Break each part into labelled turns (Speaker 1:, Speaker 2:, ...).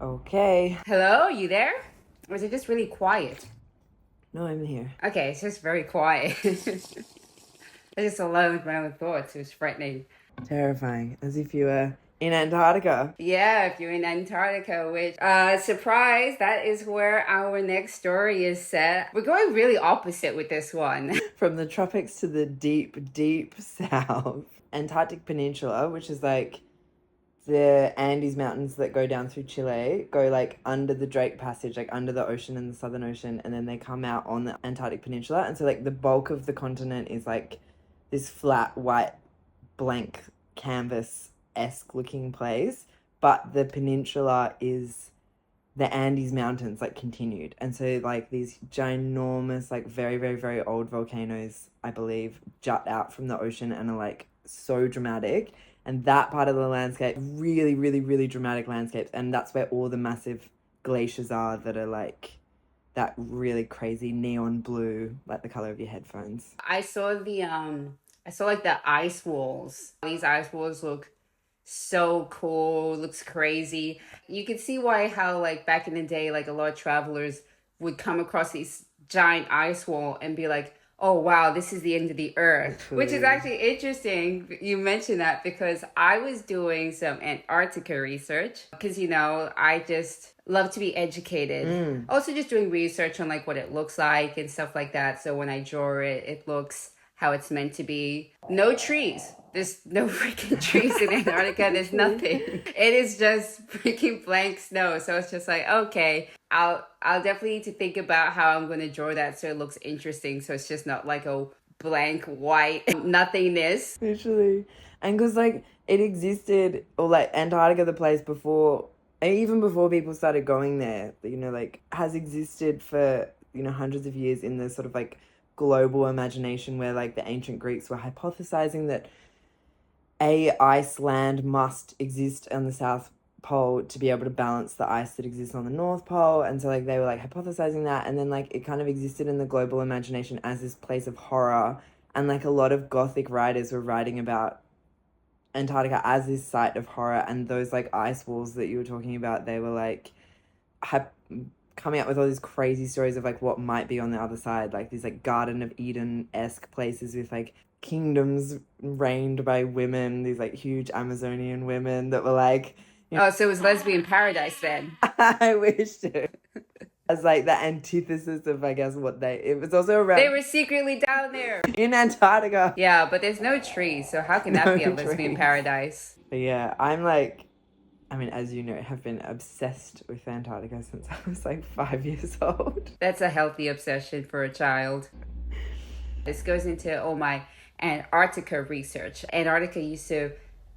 Speaker 1: Okay.
Speaker 2: Hello, you there? Or is it just really quiet?
Speaker 1: No, I'm here.
Speaker 2: Okay, it's just very quiet. I'm just alone with my own thoughts. It was frightening.
Speaker 1: Terrifying. As if you were in Antarctica.
Speaker 2: Yeah, if you're in Antarctica, which, surprise, that is where our next story is set. We're going really opposite with this one.
Speaker 1: From the tropics to the deep, deep south. Antarctic Peninsula, which is like the Andes Mountains that go down through Chile, go like under the Drake Passage, like under the ocean and the Southern Ocean, and then they come out on the Antarctic Peninsula. And so like the bulk of the continent is like this flat, white, blank canvas-esque looking place. But the peninsula is the Andes Mountains, like continued. And so like these ginormous, like very, very, very old volcanoes, I believe, jut out from the ocean and are like so dramatic. And that part of the landscape, really, really, really dramatic landscapes. And that's where all the massive glaciers are that are like that really crazy neon blue, like the color of your headphones.
Speaker 2: I saw like the ice walls. These ice walls look so cool, looks crazy. You can see how like back in the day, like a lot of travelers would come across these giant ice wall and be like, oh wow, this is the end of the earth. Which is actually interesting you mentioned that, because I was doing some Antarctica research because I just love to be educated. Also just doing research on like what it looks like and stuff like that, so when I draw it, it looks how it's meant to be. No trees. There's no freaking trees in Antarctica. There's nothing. It is just freaking blank snow. So it's just like, okay, I'll definitely need to think about how I'm going to draw that so it looks interesting. So it's just not like a blank white nothingness.
Speaker 1: Literally. And because like it existed, or like Antarctica, the place before, even before people started going there, like has existed for, hundreds of years in the sort of like global imagination, where like the ancient Greeks were hypothesizing that Iceland must exist on the South Pole to be able to balance the ice that exists on the North Pole. And so like they were like hypothesizing that, and then like it kind of existed in the global imagination as this place of horror. And like a lot of Gothic writers were writing about Antarctica as this site of horror, and those like ice walls that you were talking about, they were like coming up with all these crazy stories of like what might be on the other side, like these like Garden of Eden-esque places with like kingdoms reigned by women, these like huge Amazonian women that were like,
Speaker 2: Oh, so it was lesbian paradise then.
Speaker 1: I wish to. As like the antithesis of, I guess, it was also around.
Speaker 2: They were secretly down there.
Speaker 1: In Antarctica.
Speaker 2: Yeah, but there's no trees, so how can that be a lesbian paradise?
Speaker 1: But yeah, I'm like, as you know, have been obsessed with Antarctica since I was like 5 years old.
Speaker 2: That's a healthy obsession for a child. This goes into all my Antarctica research. Antarctica used to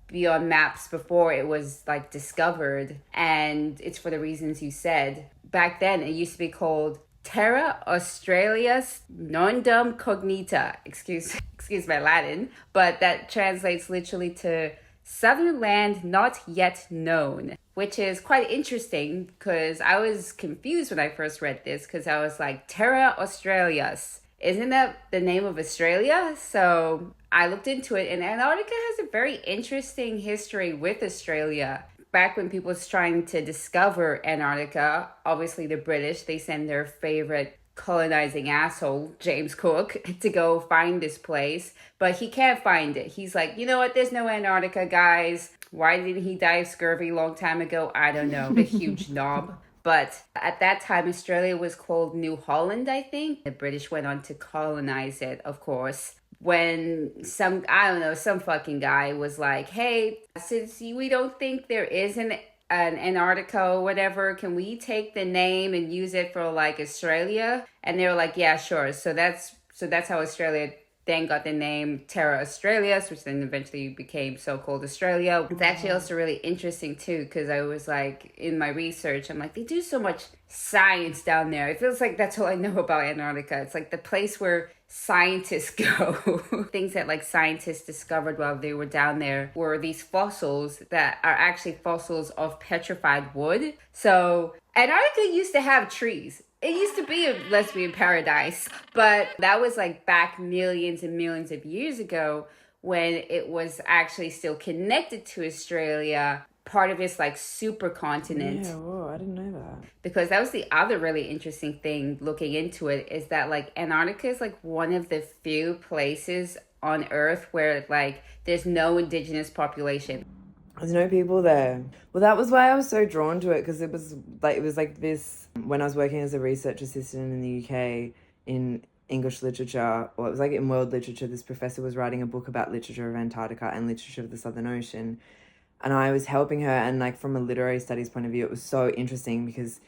Speaker 2: be on maps before it was like discovered, and it's for the reasons you said. Back then, it used to be called Terra Australis Nondum Cognita. Excuse my Latin, but that translates literally to Southern Land Not Yet Known, which is quite interesting because I was confused when I first read this, because I was like, Terra Australis. Isn't that the name of Australia? So I looked into it, and Antarctica has a very interesting history with Australia. Back when people was trying to discover Antarctica, obviously the British, they send their favorite colonizing asshole, James Cook, to go find this place, but he can't find it. He's like, you know what, there's no Antarctica, guys. Why didn't he die of scurvy a long time ago? I don't know, the huge knob. But at that time, Australia was called New Holland, I think. The British went on to colonize it, of course. When some fucking guy was like, hey, since we don't think there is an Antarctica or whatever, can we take the name and use it for like Australia? And they were like, yeah, sure. So that's how Australia then got the name Terra Australis, which then eventually became so-called Australia. It's actually also really interesting too, because I was like, in my research, I'm like, they do so much science down there. It feels like that's all I know about Antarctica. It's like the place where scientists go. Things that like scientists discovered while they were down there were these fossils that are actually fossils of petrified wood. So Antarctica used to have trees. It used to be a lesbian paradise, but that was like back millions and millions of years ago, when it was actually still connected to Australia part of this like supercontinent.
Speaker 1: Yeah, whoa, I didn't know that.
Speaker 2: Because that was the other really interesting thing looking into it, is that like Antarctica is like one of the few places on Earth where like there's no indigenous population.
Speaker 1: There's no people there. Well, that was why I was so drawn to it, because it was like this when I was working as a research assistant in the UK in English literature, or it was like in world literature. This professor was writing a book about literature of Antarctica and literature of the Southern Ocean, and I was helping her. And like from a literary studies point of view, it was so interesting because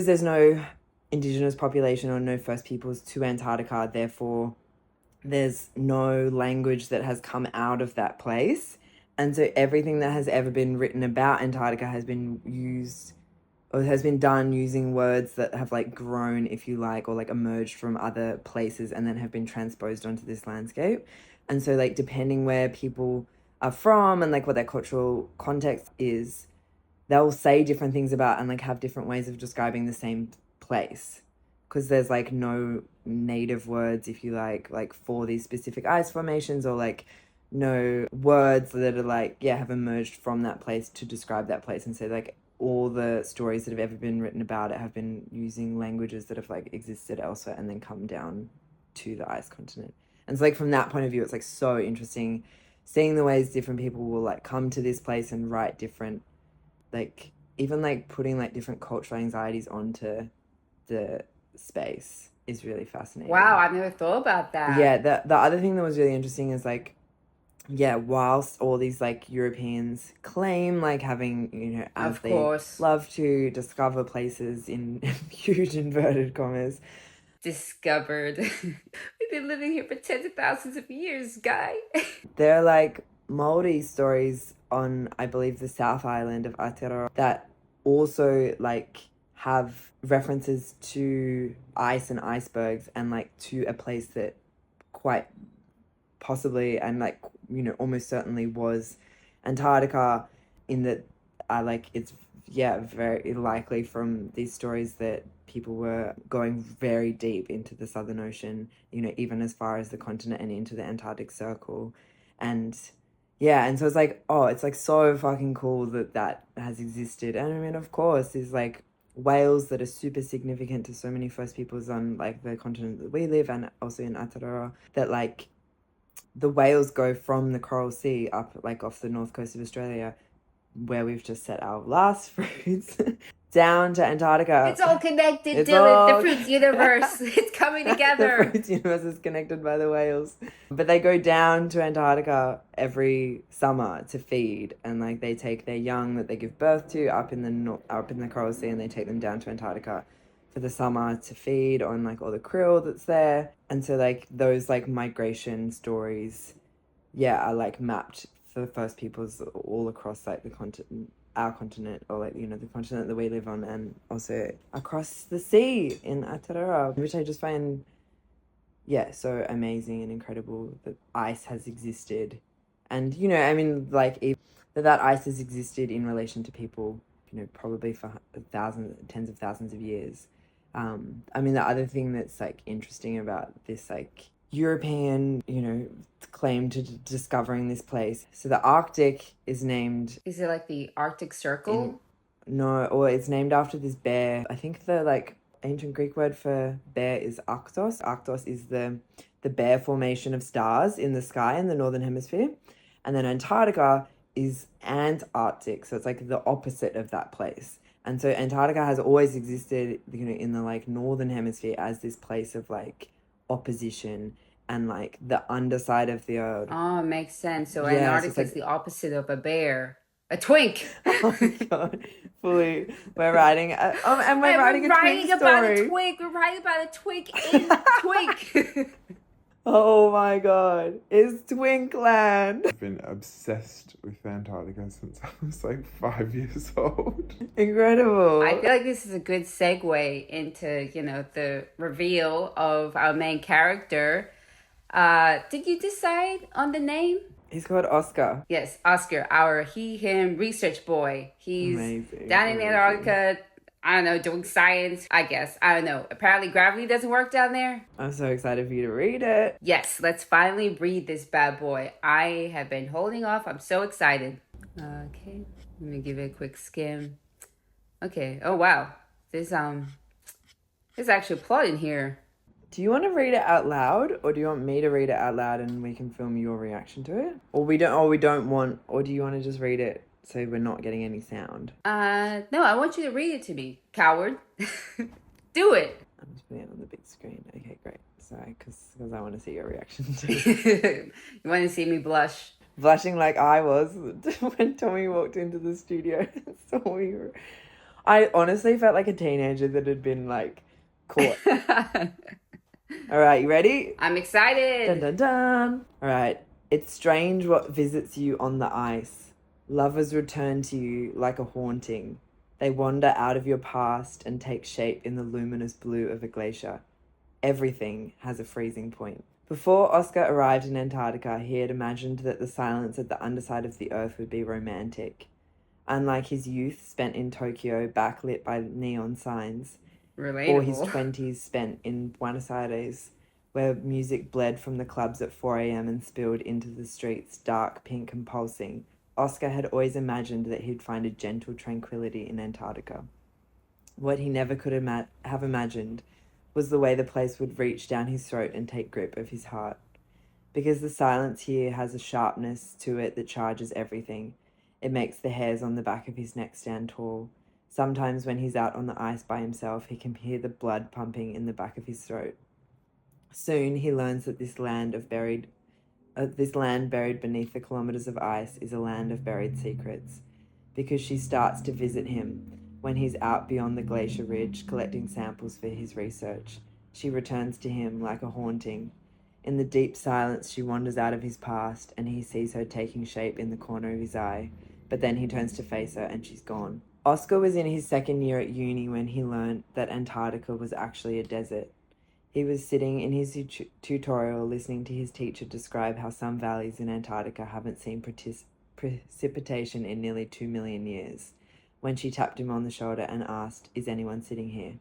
Speaker 1: there's no indigenous population or no First Peoples to Antarctica. Therefore, there's no language that has come out of that place. And so everything that has ever been written about Antarctica has been used or has been done using words that have like grown, if you like, or like emerged from other places and then have been transposed onto this landscape. And so like depending where people are from and like what their cultural context is, they'll say different things about and like have different ways of describing the same place, because there's like no native words, if you like for these specific ice formations, or like no words that are like, yeah, have emerged from that place to describe that place. And so like all the stories that have ever been written about it have been using languages that have like existed elsewhere and then come down to the ice continent. And so like from that point of view, it's like so interesting seeing the ways different people will like come to this place and write different, like even like putting like different cultural anxieties onto the space is really fascinating.
Speaker 2: Wow, I never thought about that.
Speaker 1: Yeah, the other thing that was really interesting is like, yeah, whilst all these like Europeans claim like having, you know, as
Speaker 2: Of
Speaker 1: they
Speaker 2: course.
Speaker 1: love to discover places in huge inverted commas,
Speaker 2: Discovered. We've been living here for tens of thousands of years, guy.
Speaker 1: they're like Maori stories on, I believe, the South Island of Aotearoa that also like have references to ice and icebergs and like to a place that quite possibly and like, you know, almost certainly was Antarctica, in that like it's, yeah, very likely from these stories that people were going very deep into the Southern Ocean, you know, even as far as the continent and into the Antarctic Circle. And yeah, and so it's like, oh, it's like so fucking cool that that has existed. And I mean, of course, there's like whales that are super significant to so many First Peoples on like the continent that we live and also in Aotearoa, that like the whales go from the Coral Sea up like off the north coast of Australia, where we've just set our last fruits, down to Antarctica.
Speaker 2: It's all connected,
Speaker 1: It's
Speaker 2: Dylan.
Speaker 1: all-
Speaker 2: The fruits universe. It's coming
Speaker 1: The
Speaker 2: together.
Speaker 1: fruits universe is connected by the whales. But they go down to Antarctica every summer to feed, and like they take their young that they give birth to up in the Coral Sea, and they take them down to Antarctica for the summer to feed on like all the krill that's there. And so like those like migration stories, yeah, are like mapped for the First Peoples all across like the continent, our continent, or like, you know, the continent that we live on, and also across the sea in Aotearoa, which I just find, yeah, so amazing and incredible that ice has existed. And, you know, I mean, like, that ice has existed in relation to people, you know, probably for thousands, tens of thousands of years. I mean, the other thing that's like interesting about this like European, you know, claim to discovering this place. So the Arctic is named,
Speaker 2: Is it like the Arctic Circle?
Speaker 1: no, or it's named after this bear. I think the like ancient Greek word for bear is Arctos. Arctos is the bear formation of stars in the sky in the northern hemisphere. And then Antarctica is Antarctic, so it's like the opposite of that place. And so Antarctica has always existed, you know, in the like northern hemisphere as this place of like opposition and like the underside of the earth.
Speaker 2: Oh, makes sense. So
Speaker 1: Yeah, so
Speaker 2: Antarctica
Speaker 1: it's like-
Speaker 2: is the opposite of a bear. A twink.
Speaker 1: Oh my god, fully. We're writing, and we're
Speaker 2: And
Speaker 1: writing
Speaker 2: we're
Speaker 1: a
Speaker 2: writing
Speaker 1: twink
Speaker 2: about
Speaker 1: story.
Speaker 2: a twink. We're writing about a twink in Twink.
Speaker 1: Oh my god, it's Twinkland.
Speaker 3: I've been obsessed with Antarctica since I was like 5 years old.
Speaker 1: Incredible.
Speaker 2: I feel like this is a good segue into, you know, the reveal of our main character. Did you decide on the name?
Speaker 1: He's called Oscar.
Speaker 2: Yes, Oscar, our he/him research boy. He's
Speaker 1: Amazing,
Speaker 2: down in
Speaker 1: amazing.
Speaker 2: Antarctica, I don't know, doing science, I guess. I don't know. Apparently gravity doesn't work down there.
Speaker 1: I'm so excited for you to read it.
Speaker 2: Yes, let's finally read this bad boy. I have been holding off. I'm so excited. Okay. Let me give it a quick skim. Okay. Oh wow. There's actually a plot in here.
Speaker 1: Do you want to read it out loud, or do you want me to read it out loud and we can film your reaction to it? Or we don't want, or do you want to just read it so we're not getting any sound?
Speaker 2: No, I want you to read it to me, coward. Do it.
Speaker 1: I'm just putting it on the big screen. Okay, great. Sorry, because I want to see your reaction to it.
Speaker 2: You want to see me blush?
Speaker 1: Blushing like I was when Tommy walked into the studio and saw me. I honestly felt like a teenager that had been like caught. All right, you ready?
Speaker 2: I'm excited.
Speaker 1: Dun dun dun. All right. It's strange what visits you on the ice. Lovers return to you like a haunting. They wander out of your past and take shape in the luminous blue of a glacier. Everything has a freezing point. Before Oscar arrived in Antarctica, he had imagined that the silence at the underside of the earth would be romantic. Unlike his youth spent in Tokyo, backlit by neon signs,
Speaker 2: Relatable.
Speaker 1: or his 20s spent in Buenos Aires, where music bled from the clubs at 4 a.m. and spilled into the streets, dark, pink, and pulsing, Oscar had always imagined that he'd find a gentle tranquility in Antarctica. What he never could have imagined was the way the place would reach down his throat and take grip of his heart. Because the silence here has a sharpness to it that charges everything. It makes the hairs on the back of his neck stand tall. Sometimes when he's out on the ice by himself, he can hear the blood pumping in the back of his throat. Soon he learns that this land buried beneath the kilometers of ice is a land of buried secrets, because she starts to visit him when he's out beyond the glacier ridge collecting samples for his research. She returns to him like a haunting. In the deep silence, she wanders out of his past, and he sees her taking shape in the corner of his eye, but then he turns to face her and she's gone. Oscar was in his second year at uni when he learned that Antarctica was actually a desert. He was sitting in his tutorial listening to his teacher describe how some valleys in Antarctica haven't seen precipitation in nearly 2 million years, when she tapped him on the shoulder and asked, "Is anyone sitting here?"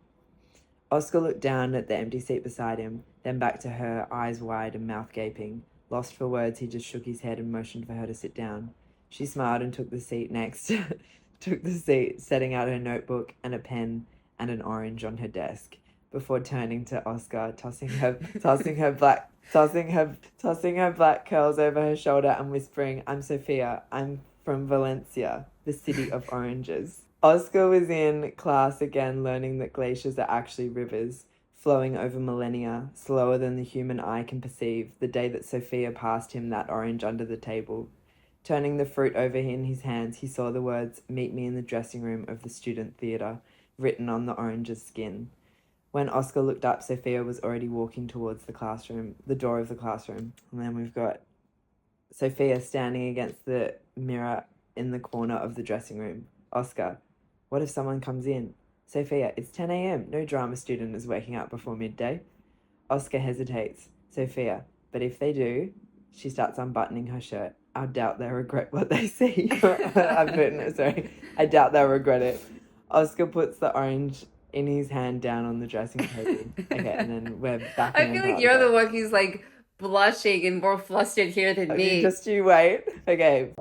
Speaker 1: Oscar looked down at the empty seat beside him, then back to her, eyes wide and mouth gaping. Lost for words, he just shook his head and motioned for her to sit down. She smiled and took the seat next. Setting out her notebook and a pen and an orange on her desk, before turning to Oscar, tossing her black curls over her shoulder and whispering, "I'm Sophia. I'm from Valencia, the city of oranges." Oscar was in class again, learning that glaciers are actually rivers, flowing over millennia, slower than the human eye can perceive, the day that Sophia passed him that orange under the table. Turning the fruit over in his hands, he saw the words, "Meet me in the dressing room of the student theatre," written on the orange's skin. When Oscar looked up, Sophia was already walking towards the door of the classroom. And then we've got Sophia standing against the mirror in the corner of the dressing room. Oscar, what if someone comes in? Sophia, it's 10 a.m. No drama student is waking up before midday. Oscar hesitates. Sophia, but if they do, she starts unbuttoning her shirt. I doubt they'll regret what they see. I doubt they'll regret it. Oscar puts the orange in his hand down on the dressing table. Okay, and then we're back.
Speaker 2: I feel like you're the one who's like blushing and more flustered here than me.
Speaker 1: Just you wait. Okay.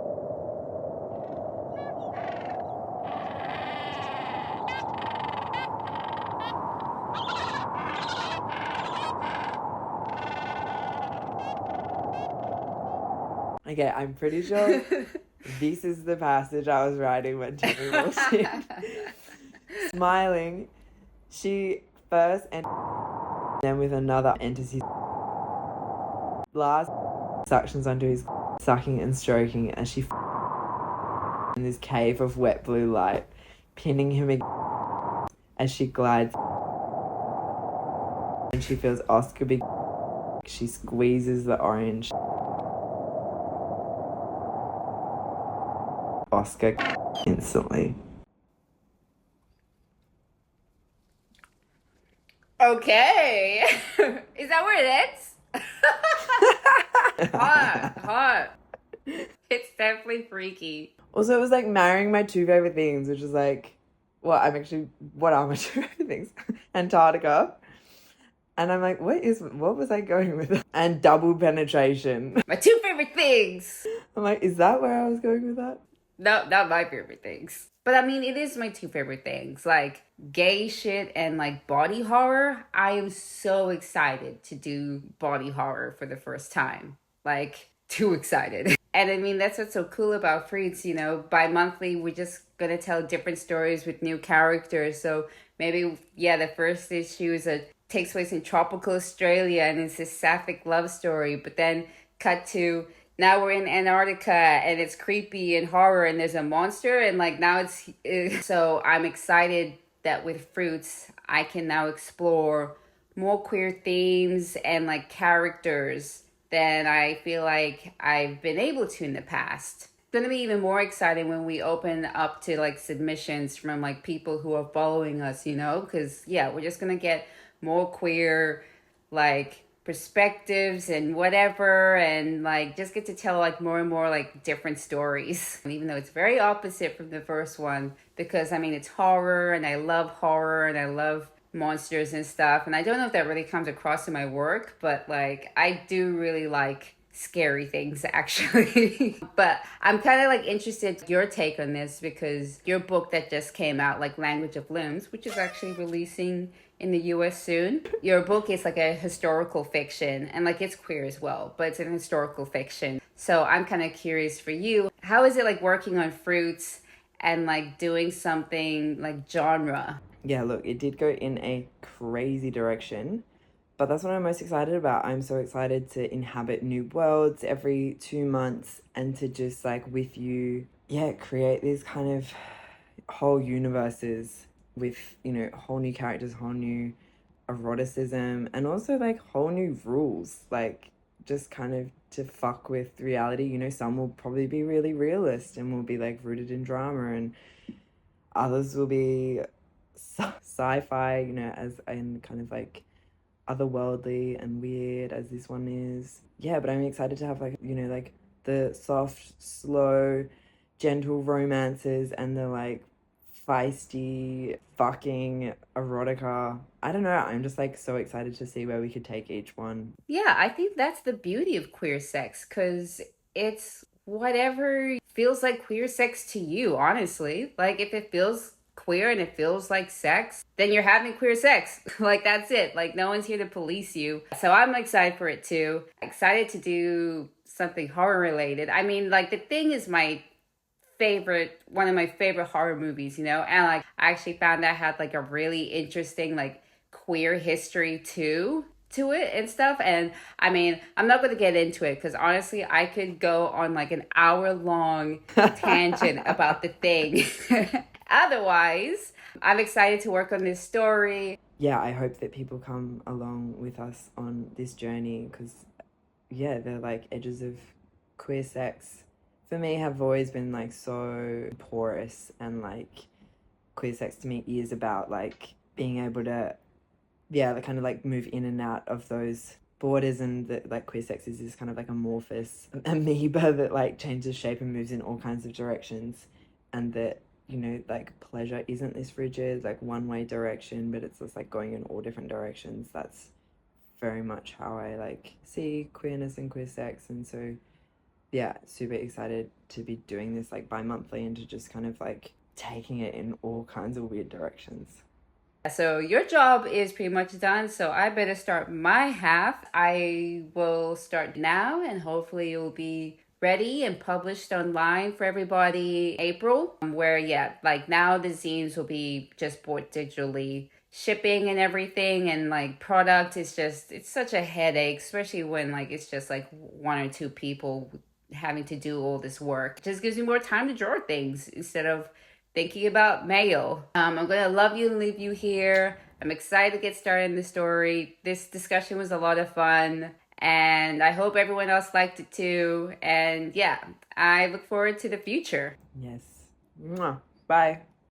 Speaker 1: Okay, I'm pretty sure this is the passage I was writing when Timmy walked in. Smiling, she first and then with another enters his last suctions onto his sucking and stroking as she in this cave of wet blue light, pinning him as she glides and she feels Oscar be. She squeezes the orange. Oscar instantly.
Speaker 2: Okay. Is that where it ends? Hot. It's definitely freaky.
Speaker 1: Also, it was like marrying my two favorite things, which is like, what are my two favorite things? Antarctica. And I'm like, what was I going with? And double penetration.
Speaker 2: My two favorite things.
Speaker 1: I'm like, is that where I was going with that?
Speaker 2: No, not my favorite things. But I mean, it is my two favorite things. Like gay shit and like body horror. I am so excited to do body horror for the first time. Like, too excited. And I mean, that's what's so cool about Fruits, you know, bi-monthly, we're just gonna tell different stories with new characters. So maybe, yeah, the first issue takes place in tropical Australia and it's this sapphic love story. But then cut to now we're in Antarctica and it's creepy and horror and there's a monster and like now so I'm excited that with Fruits I can now explore more queer themes and like characters than I feel like I've been able to in the past. It's gonna be even more exciting when we open up to like submissions from like people who are following us, you know, because yeah, we're just gonna get more queer like perspectives and whatever, and like just get to tell like more and more like different stories. And even though it's very opposite from the first one, because I mean it's horror and I love horror and I love monsters and stuff, and I don't know if that really comes across in my work, but like I do really like scary things actually. But I'm kind of like interested in your take on this because your book that just came out, like Language of Limbs, which is actually releasing in the US soon. Your book is like a historical fiction and like it's queer as well, but it's an historical fiction. So I'm kind of curious for you, how is it like working on Fruits and like doing something like genre?
Speaker 1: Yeah, look, it did go in a crazy direction, but that's what I'm most excited about. I'm so excited to inhabit new worlds every 2 months and to just like with you, yeah, create these kind of whole universes with, you know, whole new characters, whole new eroticism, and also like whole new rules, like just kind of to fuck with reality. You know, some will probably be really realist and will be like rooted in drama, and others will be sci-fi, you know, as in kind of like otherworldly and weird as this one is. Yeah, but I'm excited to have like, you know, like the soft, slow, gentle romances and the like feisty fucking erotica. I don't know, I'm just like so excited to see where we could take each one.
Speaker 2: Yeah, I think that's the beauty of queer sex because it's whatever feels like queer sex to you, honestly. Like, if it feels queer and it feels like sex, then you're having queer sex. Like, that's it. Like, no one's here to police you. So I'm excited for it too. Excited to do something horror related. I mean, like, The Thing is one of my favorite horror movies, you know? And like, I actually found that had like a really interesting, like, queer history too to it and stuff. And I mean, I'm not going to get into it because honestly I could go on like an hour long tangent about The Thing. Otherwise, I'm excited to work on this story.
Speaker 1: Yeah, I hope that people come along with us on this journey because yeah, the like edges of queer sex for me have always been like so porous, and like queer sex to me is about like being able to, yeah, kind of like move in and out of those borders, and that like queer sex is this kind of like amorphous amoeba that like changes shape and moves in all kinds of directions, and that, you know, like pleasure isn't this rigid like one way direction, but it's just like going in all different directions. That's very much how I like see queerness and queer sex. And so yeah, super excited to be doing this like bi-monthly and to just kind of like taking it in all kinds of weird directions.
Speaker 2: So your job is pretty much done, so I better start my half. I will start now and hopefully it will be ready and published online for everybody April, where yeah, like now the zines will be just bought digitally. Shipping and everything and like product is just, it's such a headache, especially when like it's just like one or two people having to do all this work. It just gives me more time to draw things instead of thinking about mail. I'm gonna love you and leave you here. I'm excited to get started in the story. This discussion was a lot of fun and I hope everyone else liked it too. And yeah, I look forward to the future.
Speaker 1: Yes. Mwah. Bye.